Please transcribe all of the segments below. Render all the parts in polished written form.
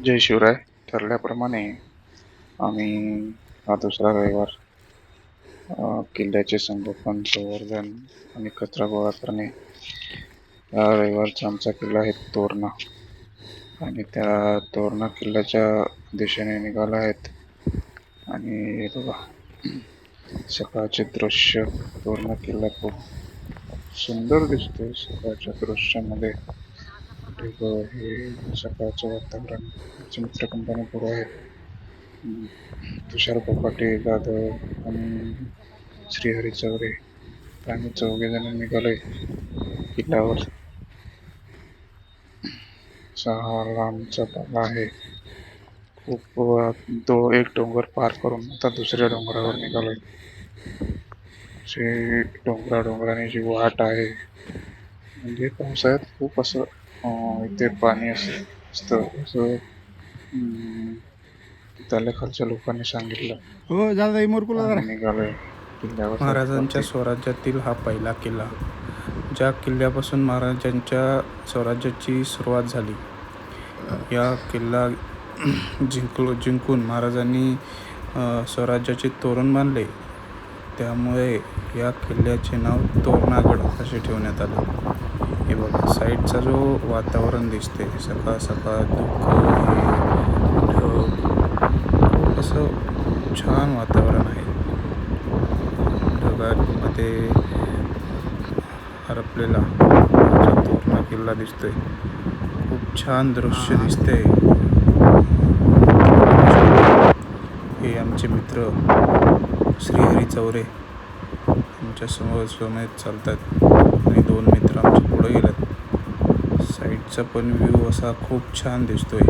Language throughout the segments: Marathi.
जय शिवराय. ठरल्याप्रमाणे आम्ही हा दुसरा रविवार किल्ल्याचे संगोपन, संवर्धन आणि कचरा गोळा करणे या रविवारचा आमचा किल्ला आहे तोरणा. आणि त्या तोरणा किल्ल्याच्या दिशेने निघाला आहेत. आणि हे बघा, सकाळचे दृश्य. तोरणा किल्ला खूप सुंदर दिसतोय सकाळच्या दृश्यामध्ये. ढग, हे सकाळचं वातावरण. मित्र कंपनी पुढे आहेत. तुषार पोपाटे जाधव आणि श्रीहरी चौरे, आम्ही 4 जण निघालोय किल्ल्यावर. लांबचा पाला आहे खूप. एक डोंगर पार करून आता दुसऱ्या डोंगरावर निघालोय. डोंगराने जी वाट आहे, म्हणजे पावसाळ्यात खूप असं इथे पाणी असतं असं त्याला खालच्या लोकांनी सांगितलं. हो दादा आम्ही निघालोय किल्ल्यावर. महाराजांच्या स्वराज्यातील हा पहिला किल्ला, ज्या किल्ल्यापासून महाराजांच्या स्वराज्याची सुरुवात झाली. या किल्ला जिंकून महाराजांनी स्वराज्याचे तोरण बांधले. त्यामुळे या किल्ल्याचे नाव तोरणागड असे ठेवण्यात आले. हे बघा, साईडचा जो वातावरण दिसते, सकाळ सकाळ खूप असं छान वातावरण आहे. ढगांमध्ये हरपलेला तोरणा किल्ला दिसतोय. खूप छान दृश्य दिसते. हे आमचे मित्र श्रीहरी चौरे आमच्या समोर चालतात आणि 2 मित्र आमचे पुढे गेलेत. साईडचा पण व्ह्यू असा खूप छान दिसतोय.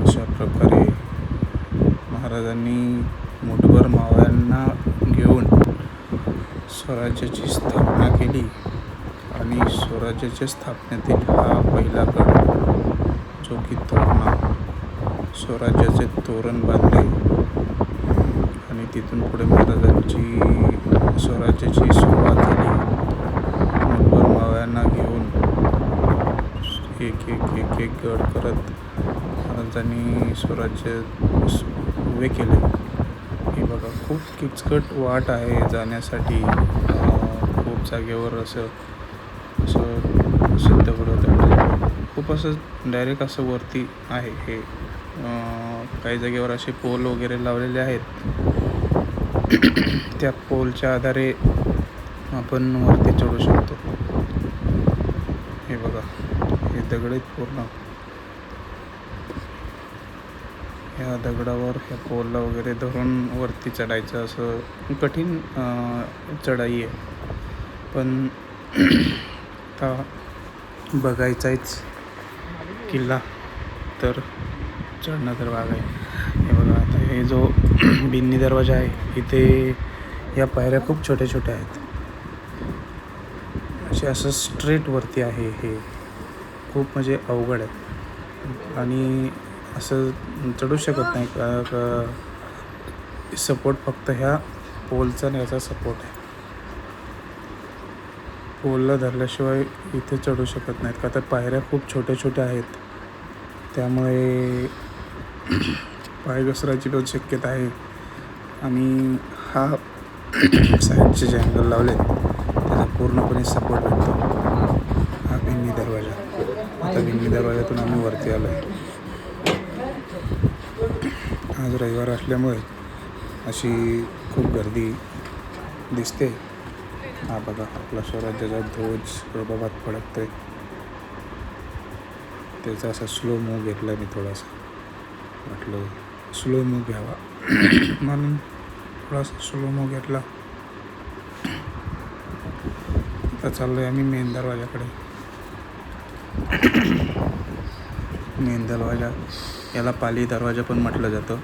अशा प्रकारे महाराजांनी मुठभर मावळ्यांना घेऊन स्वराज्याची स्थापना केली. आणि स्वराज्याच्या स्थापनेतील हा पहिला गड, जो की तोरणा. स्वराज्याचे तोरण बांधले आणि तिथून पुढे महाराजांची स्वराज्याची सुरुवात झाली. मुठभर मावळ्यांना घेऊन एक गड करत महाराजांनी स्वराज्य उभे केले. हे बघा, खूप किचकट वाट आहे जाण्यासाठी. खूप जागेवर असं दगड होतं. खूप असं डायरेक्ट असं वरती आहे हे. काही जागेवर असे पोल वगैरे लावलेले आहेत. त्या पोलच्या आधारे आपण वरती चढू शकतो. हे बघा, हे दगड आहेत पूर्ण. ह्या दगडावर ह्या पोलला वगैरे धरून वरती चढायचं, असं कठीण चढाई आहे. पण आता बघायचाच किल्ला तर चढणं तर भाग आहे. हे बघा, आता हे जो बिन्नी दरवाजा आहे, इथे या पायऱ्या खूप छोट्या छोट्या आहेत. असे असं स्ट्रेट वरती आहे. हे खूप म्हणजे अवघड आहे आणि असं चढू शकत नाही का. सपोर्ट फक्त ह्या पोलचा आणि याचा सपोर्ट आहे. पोलला धरल्याशिवाय इथे चढू शकत नाहीत का, तर पायऱ्या खूप छोट्या छोट्या आहेत. त्यामुळे पाय घसरायची पण शक्यता आहे. आणि हा साईडचे जे अँगल लावले त्याचा पूर्णपणे सपोर्ट भेटतो. हा बिन्नी दरवाजा. आता बिन्नी दरवाजातून आम्ही वरती आलो आहे. आज रविवार असल्यामुळे अशी खूप गर्दी दिसते. हा बघा, आपला स्वराज्याचा ध्वज प्रभावात फडकतोय. त्याचा असा स्लो मूव घेतला मी थोडासा. म्हटलं स्लो मूव घ्यावा म्हणून थोडासा स्लो मूव घेतला. आता चाललो आहे आम्ही मेन दरवाजाकडे. मेन दरवाजा, याला पाली दरवाजा पण म्हटलं जातं.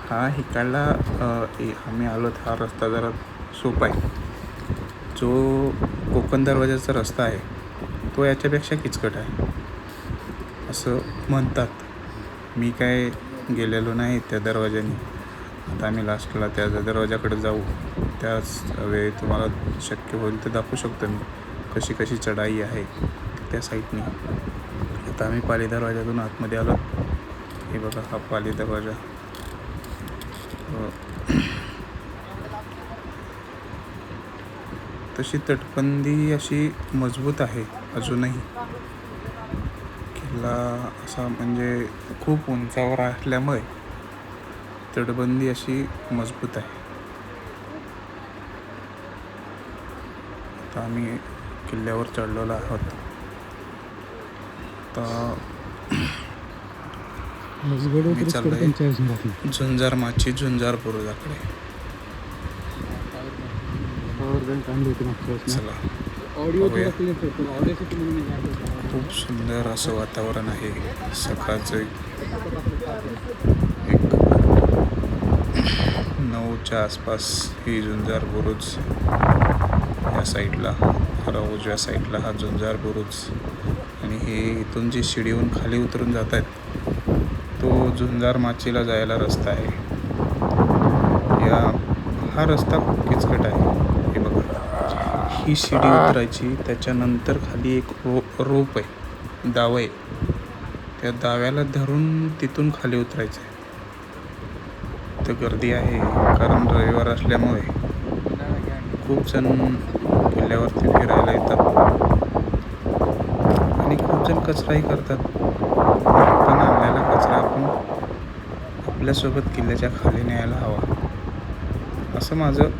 हा इकडला आम्ही आलो, हा रस्ता जरा सोपा आहे. जो कोकण दरवाजाचा रस्ता आहे तो याच्यापेक्षा किचकट आहे असं म्हणतात. मी काय गेलेलो नाही त्या दरवाजाने. आता आम्ही लास्टला त्या दरवाजाकडे जाऊ. त्याच वेळी तुम्हाला शक्य होईल ते दाखवू शकतो मी कशी चढाई आहे त्या साईडने. आता आम्ही पाली दरवाजातून आतमध्ये आलो. हे बघा हा पाली दरवाजा. तशी तटबंदी अशी मजबूत आहे अजूनही. किल्ला असा म्हणजे खूप उंचावर असल्यामुळे तटबंदी अशी मजबूत आहे. आता आम्ही किल्ल्यावर चढलेलो आहोत. आता मी चाललोय झुंजार माची झुंजार बुरुजाकडे. चला बघूया. खूप सुंदर असं वातावरण आहे. सकाळचं 9च्या आसपास ही झुंजार बुरुज या साईडला, उजव्या साईडला हा झुंजार बुरुज. आणि हे इथून जी शिडीहून खाली उतरून जात आहेत तो झुंजार माचीला जायला रस्ता आहे. हा रस्ता खूप किचकट आहे. हे बघा, ही शिडी उतरायची, त्याच्यानंतर खाली एक रोप आहे, दाव आहे. त्या दाव्याला धरून तिथून खाली उतरायचं आहे. तर गर्दी आहे कारण रविवार असल्यामुळे खूप जण किल्ल्यावरती फिरायला येतात आणि खूप जण कचराही करतात. पण आणलेला कचरा आपण आपल्यासोबत किल्ल्याच्या खाली न्यायला हवा, असं माझं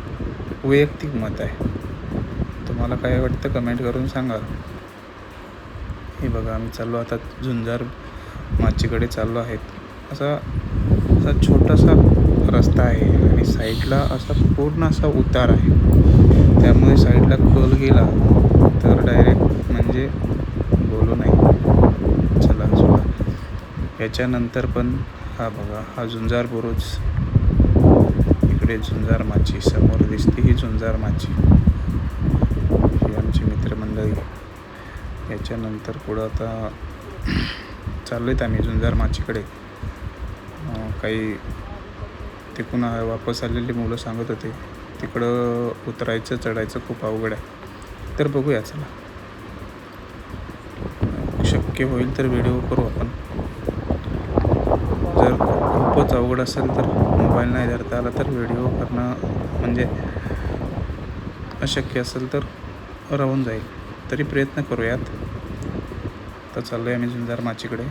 वैयक्तिक मत आहे. तुम्हाला काय वाटतं कमेंट करून सांगा. हे बघा, आम्ही चाललो आता झुंजार माचीकडे चाललो आहेत. असा छोटासा रस्ता आहे आणि साईडला असा पूर्ण असा उतार आहे. त्यामुळे साईडला खोल गेला तर डायरेक्ट म्हणजे बोलू नाही. चला याच्यानंतर पण हा बघा, हा झुंजार बुरुज, इकडे झुंजार माची, समोर दिसते ही झुंजार माची. ही आमची मित्रमंडळी. याच्यानंतर पुढं आता चाललो आहेत आम्ही झुंजार माचीकडे. काही तिकडून वापस आलेली मुलं सांगत होते तिकडं उतरायचं चढायचं खूप अवघड आहे. तर बघूया, चला शक्य होईल तर व्हिडिओ करू आपण. जर खूपच अवघड असेल तर मोबाईल नाही धरता आला तर व्हिडिओ करणं म्हणजे अशक्य असेल तर राहून जाईल. तरी प्रयत्न करूयात. तर चाललो आहे आम्ही झुंजार माचीकडे.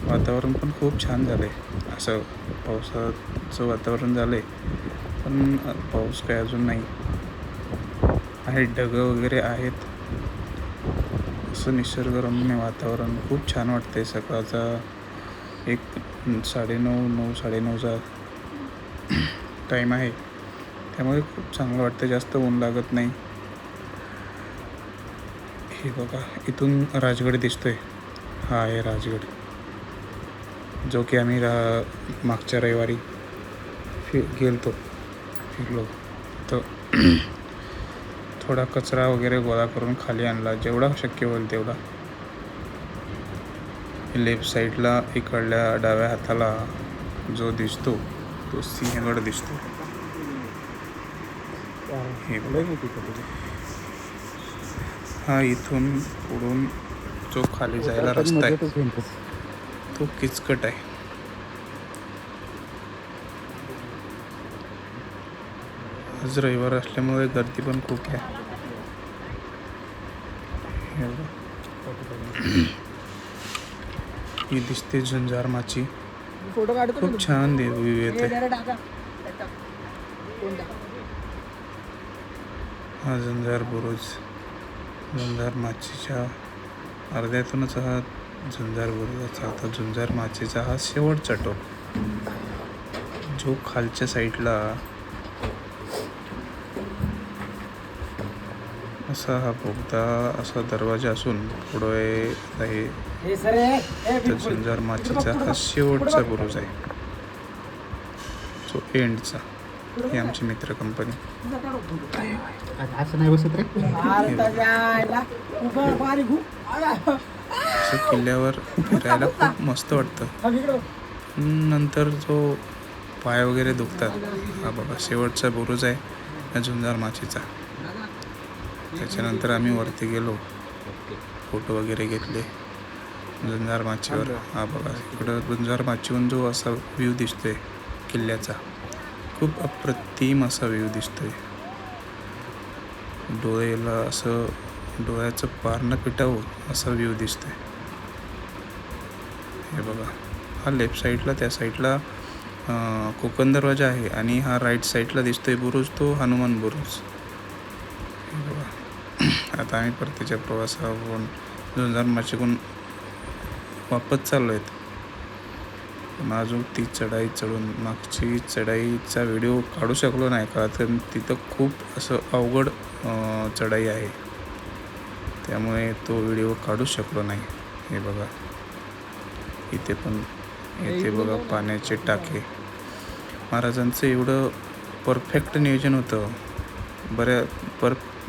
वातावरण पण खूप छान झालं आहे. असं पावसाचं वातावरण झालं आहे, पण पाऊस काय अजून नाही आहे. ढगं वगैरे आहेत. असं निसर्गरम्य वातावरण खूप छान वाटतंय. सकाळचा 9:30-9:30चा टाईम आहे, त्यामुळे खूप चांगलं वाटतं. जास्त ऊन लागत नाही. हे बघा, इथून राजगड दिसतोय. हा आहे राजगड, जो की आम्ही मागच्या रविवारी फिरलो. तर थोडा कचरा वगैरे गोळा करून खाली आणला, जेवढा शक्य होईल तेवढा. लेफ्ट साईडला इकडल्या डाव्या हाताला जो दिसतो तो सिंहगड दिसतो. हे हा इथून पुढून जो खाली जायला रस्ता आहे तो किचकट आहे. आज रविवार असल्यामुळे गर्दी पण खूप आहे. ही दिसते झुंजार माची. खूप छान व्ह्यू येते. हा झुंजार बुरुज, झुंजार माचीच्या अर्ध्यातूनच हा झुंजार बुरुजाचा, आता झुंजार माचीचा हा शेवटचा टोक, जो खालच्या साईडला असा हा बोगदा, असा दरवाजा असून पुढे आहे तर झुंजार माचीचा हा शेवटचा बुरुज आहे, जो एंडचा. ही आमची मित्र कंपनी. असं किल्ल्यावर फिरायला खूप मस्त वाटतं. नंतर जो पाय वगैरे दुखतात. हा बघा, शेवटचा बुरुज आहे झुंजार माचीचा. त्याच्यानंतर आम्ही वरती गेलो, फोटो वगैरे घेतले गुंजार माचीवर. हा बघा इकडं गुंजार माचीवरून जो असा व्ह्यू दिसतोय किल्ल्याचा, खूप अप्रतिम असा व्ह्यू दिसतोय. डोळ्याला असं, डोळ्याचं पार न पिटावं असा व्ह्यू दिसतोय. हे बघा, हा लेफ्ट साईडला, त्या साईडला कोकण दरवाजा आहे आणि हा राईट साईडला दिसतोय बुरुज, तो हनुमान बुरुज. हे बघा, आता आम्ही परतीच्या प्रवासावरून गुंजार माचीकडून वापस चाललो आहेत. पण अजून ती चढाई चढून, मागची चढाईचा व्हिडिओ काढू शकलो नाही का, तर तिथं खूप असं अवघड चढाई आहे, त्यामुळे तो व्हिडिओ काढू शकलो नाही. हे बघा इथे पण, इथे बघा पाण्याचे टाके. महाराजांचं एवढं परफेक्ट नियोजन होतं.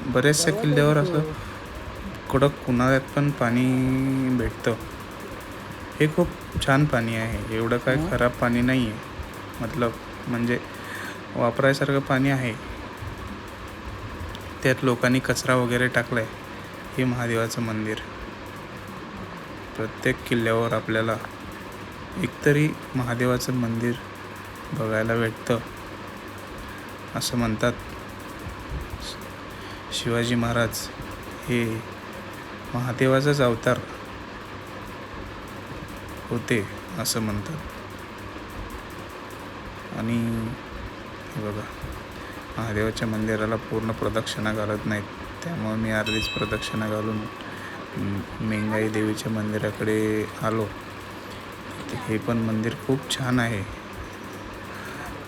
बऱ्याचशा किल्ल्यावर असं कडक उन्हाळ्यात पण पाणी भेटतं. हे खूप छान पाणी आहे, एवढं काय खराब पाणी नाही आहे. म्हणजे वापरायसारखं पाणी आहे. त्यात लोकांनी कचरा वगैरे टाकलाय. हे महादेवाचं मंदिर. प्रत्येक किल्ल्यावर आपल्याला एकतरी महादेवाचं मंदिर बघायला भेटतं. असं म्हणतात, शिवाजी महाराज हे महादेवाचाच अवतार होते असं म्हणतात. आणि हे बघा, महादेवाच्या मंदिराला पूर्ण प्रदक्षिणा घालत नाहीत, त्यामुळे मी अर्धीच प्रदक्षिणा घालून मेंगाई देवीच्या मंदिराकडे आलो. हे पण मंदिर खूप छान आहे.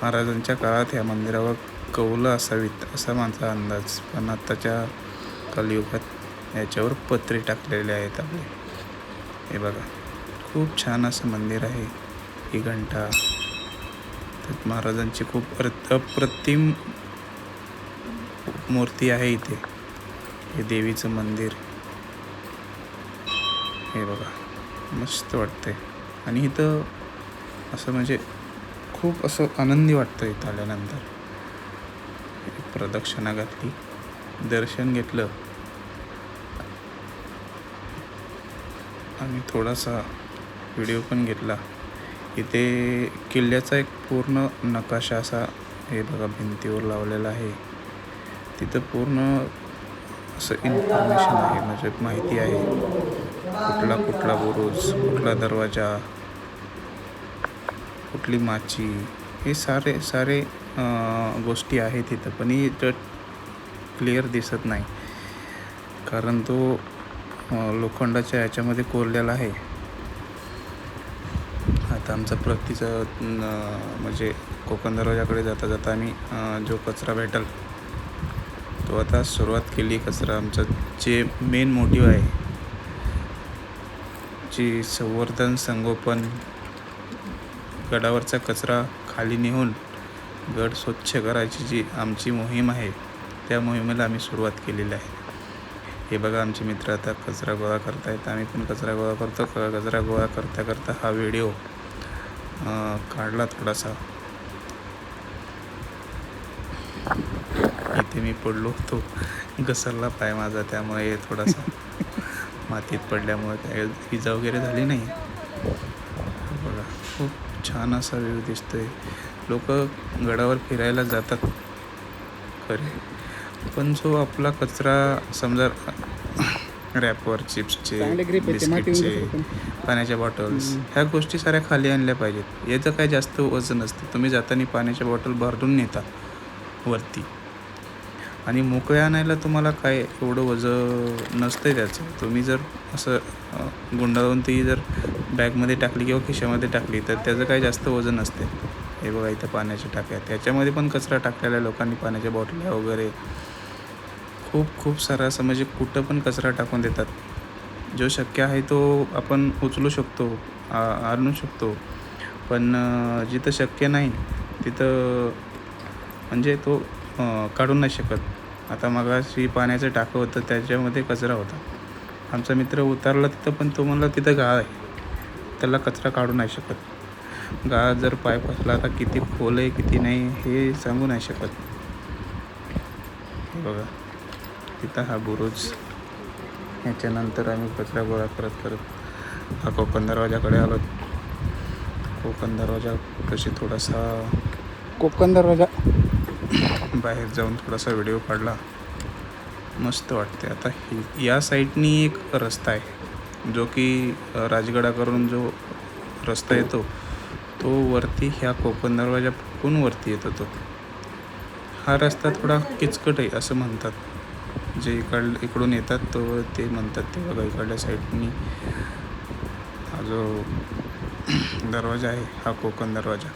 महाराजांच्या काळात ह्या मंदिरावर कौलं असावीत असा माझा अंदाज, पण आत्ताच्या कलियुगात याच्यावर पत्रे टाकलेले आहेत आपले. हे बघा, खूप छान असं मंदिर आहे. ही घंटा, त्यात महाराजांची खूप अप्रतिम मूर्ती आहे इथे. हे देवीचं मंदिर. हे बघा, मस्त वाटतंय. आणि इथं असं म्हणजे खूप असं आनंदी वाटतं इथं आल्यानंतर. प्रदक्षिणा घातली, दर्शन घेतलं आणि थोडासा व्हिडिओ पण घेतला. इथे किल्ल्याचा एक पूर्ण नकाशा असा, हे बघा, भिंतीवर लावलेला आहे. तिथं पूर्ण असं इन्फॉर्मेशन आहे, म्हणजे माहिती आहे, कुठला बुरुज, कुठला दरवाजा, कुठली माची, हे सारे गोष्टी आहेत तिथं. पण इथं क्लिअर दिसत नाही, कारण तो लोखंडाच्या ह्याच्यामध्ये कोरलेला आहे. आता आमचा प्रतीचा म्हणजे कोकण दरवाजाकडे जाता जाता आम्ही जो कचरा भेटेल तो आता सुरुवात केली. कचरा आमचं जे मेन मोटिव्ह आहे, जी संवर्धन संगोपन, गडावरचा कचरा खाली नेऊन गड स्वच्छ करायची जी आमची मोहीम आहे, त्या मोहिमेला आम्ही सुरुवात केलेली आहे. हे बघा, आमचे मित्र आता कचरा गोळा करतायत, आम्ही पण कचरा गोळा करतो. कचरा गोळा करता करता हा व्हिडिओ काढला थोडासा. इथे मी पडलो होतो, घसरला पाय माझा, त्यामुळे थोडासा मातीत पडल्यामुळे काय इजा वगैरे झाली नाही. बघा, खूप छान असा व्ह्यू दिसतोय. लोक गडावर फिरायला जातात खरे, पण जो आपला कचरा, समजा रॅपवर चिप्सचे, बिस्किटचे, पाण्याच्या बॉटल्स, ह्या गोष्टी साऱ्या खाली आणल्या पाहिजेत. याचं काय जास्त वजन नसतं. तुम्ही जाताना पाण्याच्या बॉटल भरून नेता वरती, आणि मोकळ्या आणायला तुम्हाला काय एवढं वजन नसतं त्याचं. तुम्ही जर असं गुंडाळून ती जर बॅगमध्ये टाकली किंवा खिशामध्ये टाकली तर त्याचं काही जास्त वजन नसते. हे बघा, इथं पाण्याच्या टाक्या, त्याच्यामध्ये पण कचरा टाकलेला आहे लोकांनी, पाण्याच्या बॉटल्या वगैरे खूप सारा. असं म्हणजे कुठं पण कचरा टाकून देतात. जो शक्य आहे तो आपण उचलू शकतो, आणू शकतो, पण जिथं शक्य नाही तिथं म्हणजे तो काढू नाही शकत. आता मगाशी पाण्याचं टाकं होतं, त्याच्यामध्ये कचरा होता. आमचा मित्र उतरला तिथं, पण तो म्हणला तिथं गाळ आहे, त्याला कचरा काढू नाही शकत. गाळ जर पाय फसला तर किती खोल आहे किती नाही हे सांगू नाही शकत. हे बघा, तिथं हा बुरुज. ह्याच्यानंतर आम्ही कचरा गोळा करत हा कोकण दरवाजाकडे आलो. कोकण दरवाजा तशी थोडासा कोकण दरवाजा बाहेर जाऊन थोडासा व्हिडिओ काढला. मस्त वाटते. आता या साईडनी एक रस्ता आहे जो की राजगडाकडून जो रस्ता येतो तो वरती ह्या कोकण दरवाजा फुकून वरती येतो. तो हा रस्ता थोडा किचकट आहे असं म्हणतात. जे इकडून येतात तो ते म्हणतात ते बघा इकडल्या साईडनी हा जो दरवाजा आहे हा कोकण दरवाजा.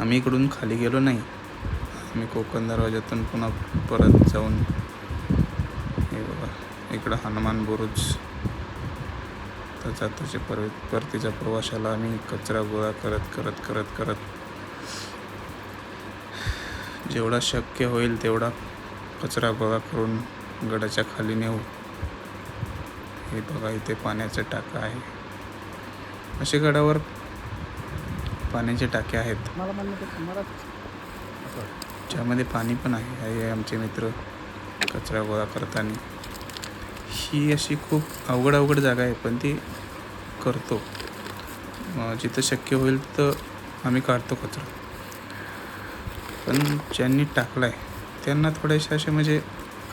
आम्ही इकडून खाली गेलो नाही. आम्ही कोकण दरवाजातून पुन्हा परत जाऊन हे बघा इकडं हनुमान बुरुज तर जाताच्या परतीच्या प्रवासाला आम्ही कचरा गोळा करत जेवढा शक्य होईल तेवढा कचरा गोळा करून गडाच्या खाली नेऊ. हे बघा इथे पाण्याचे टाका आहे. असे गडावर पाण्याचे टाके आहेत ज्यामध्ये पाणी पण आहे. हे आमचे मित्र कचरा गोळा करताना. ही अशी खूप अवघड जागा आहे पण ती करतो. जिथं शक्य होईल तर आम्ही काढतो कचरा. पण ज्यांनी टाकला आहे त्यांना थोडेसे असे म्हणजे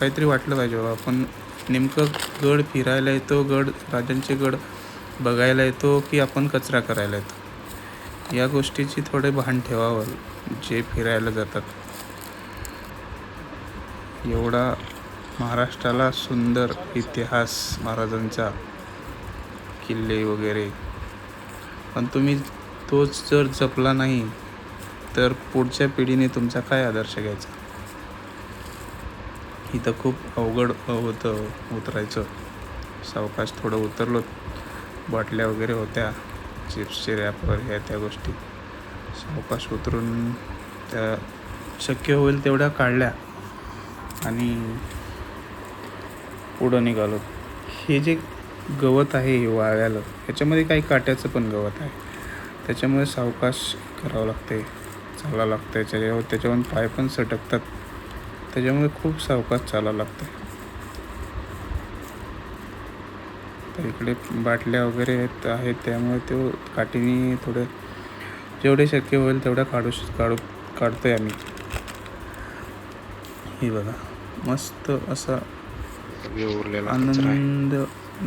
काहीतरी वाटलं पाहिजे बाबा आपण नेमकं गड फिरायला येतो, राजांचे गड बघायला येतो की आपण कचरा करायला येतो. या गोष्टीची थोडे भान ठेवावं जे फिरायला जातात. एवढा महाराष्ट्राला सुंदर इतिहास महाराजांचा, किल्ले वगैरे, पण तुम्ही तोच जर जपला नाही तर पुढच्या पिढीने तुमचा काय आदर्श घ्यायचा. इथं खूप अवघड होतं उतरायचं. सावकाश थोडं उतरलो. बाटल्या वगैरे होत्या, चिप्सचे रॅपर ह्या त्या गोष्टी सावकाश उतरून त्या शक्य होईल तेवढ्या काढल्या आणि पुढं निघालो. हे जे गवत आहे हे वाळ्याला ह्याच्यामध्ये काही काट्याचं पण गवत आहे. त्याच्यामुळे सावकाश करावं लागते, चालावं लागतं. त्याच्यावरून पाय पण सटकतात. त्याच्यामुळे खूप सावकाश चालावं लागतं. तर इकडे बाटल्या वगैरे आहेत त्यामुळे तो काठीने थोडे जेवढे शक्य होईल तेवढ्या काढतोय आम्ही. हे बघा मस्त असा उरलेला कचरा आहे. आनंद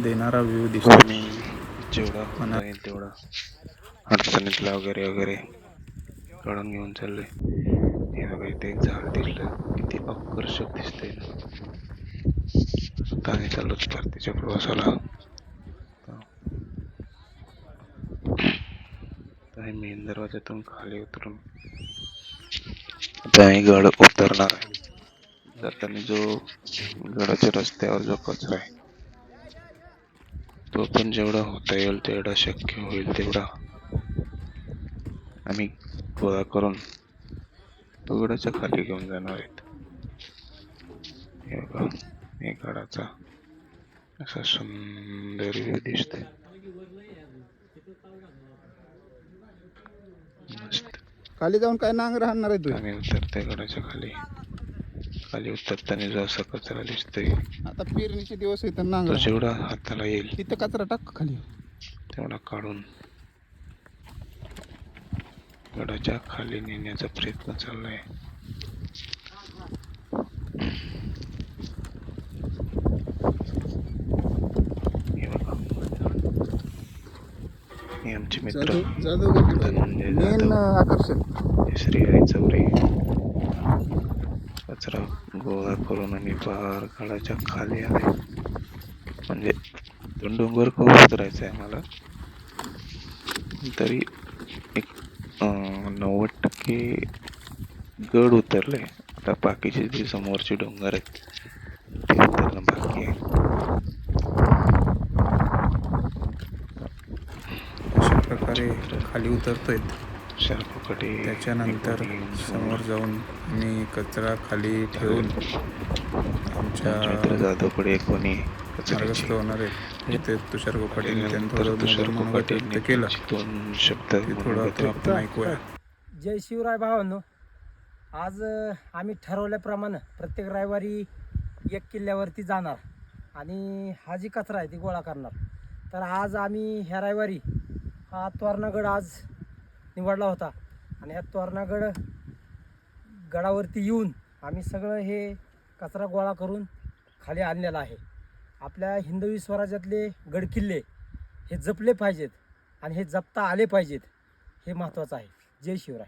देणारा व्ह्यू दिसतो. मी जेवढा होता येईल तेवढा अडचणीतला वगैरे काढून घेऊन चाललोय. हे बघा इथे एक झाड दिसलं, किती आकर्षक दिसतंय ना. आता आम्ही चाललोच परतीच्या प्रवासाला. आता मेन दरवाजातून खाली उतरून आता गड उतरणार आहे. जाताना जो गडाच्या रस्त्यावर जो कचरा आहे तो पण जेवढा होता येईल तेवढा, शक्य होईल तेवढा आम्ही गोळा करून तो गडाच्या खाली घेऊन जाणार आहेत. हे बघा हे गडाचा असा सुंदर व्ह्यू दिसतोय. मस्त. खाली जाऊन काय नांग राहणार आहे आम्ही उतरतोय गडाच्या खाली उतरताना जो असा कचरा दिसतोय आता पेरणीचे दिवस येतात तो नांगर जेवढा हाताला येईल तिथं कचरा टाक खाली. तेवढा काढून गडाच्या खाली नेण्याचा प्रयत्न चाललाय. हे बघा हे आमचे मित्र धनंजय मेन जाधव, आकर्षण श्रीहरी चौरे कचरा गोळा करून आणि पार गडाच्या खाली आले. म्हणजे दोन डोंगर खूप उतरायचं आहे मला, तरी एक 90% गड उतरले. आता बाकीचे जे समोरचे डोंगर आहेत ते उतरणं बाकी आहे. अशा प्रकारे खाली उतरतोय. शार्पकडे त्याच्यानंतर समोर जाऊन मी कचरा खाली ठेवून आमच्या मित्र जाधवकडे कोणी मार्गस्थ होणार आहे. तिथे तुषार कोकाटे नंतर तुषार कोकाटे केलं दोन शब्द थोडं ते आपण ऐकूया. जय शिवराय भावांनो. आज आम्ही ठरवल्याप्रमाणे प्रत्येक रविवारी एक किल्ल्यावरती जाणार आणि हा जी कचरा आहे ती गोळा करणार. तर आज आम्ही ह्या रविवारी हा तोरणागड आज निवडला होता आणि ह्या तोरणागड गडावरती येऊन आम्ही सगळं हे कचरा गोळा करून खाली आणलेला आहे. आपल्या हिंदवी स्वराज्यातले गडकिल्ले हे जपले पाहिजेत आणि हे जपता आले पाहिजेत, हे महत्त्वाचं आहे. जय शिवराय.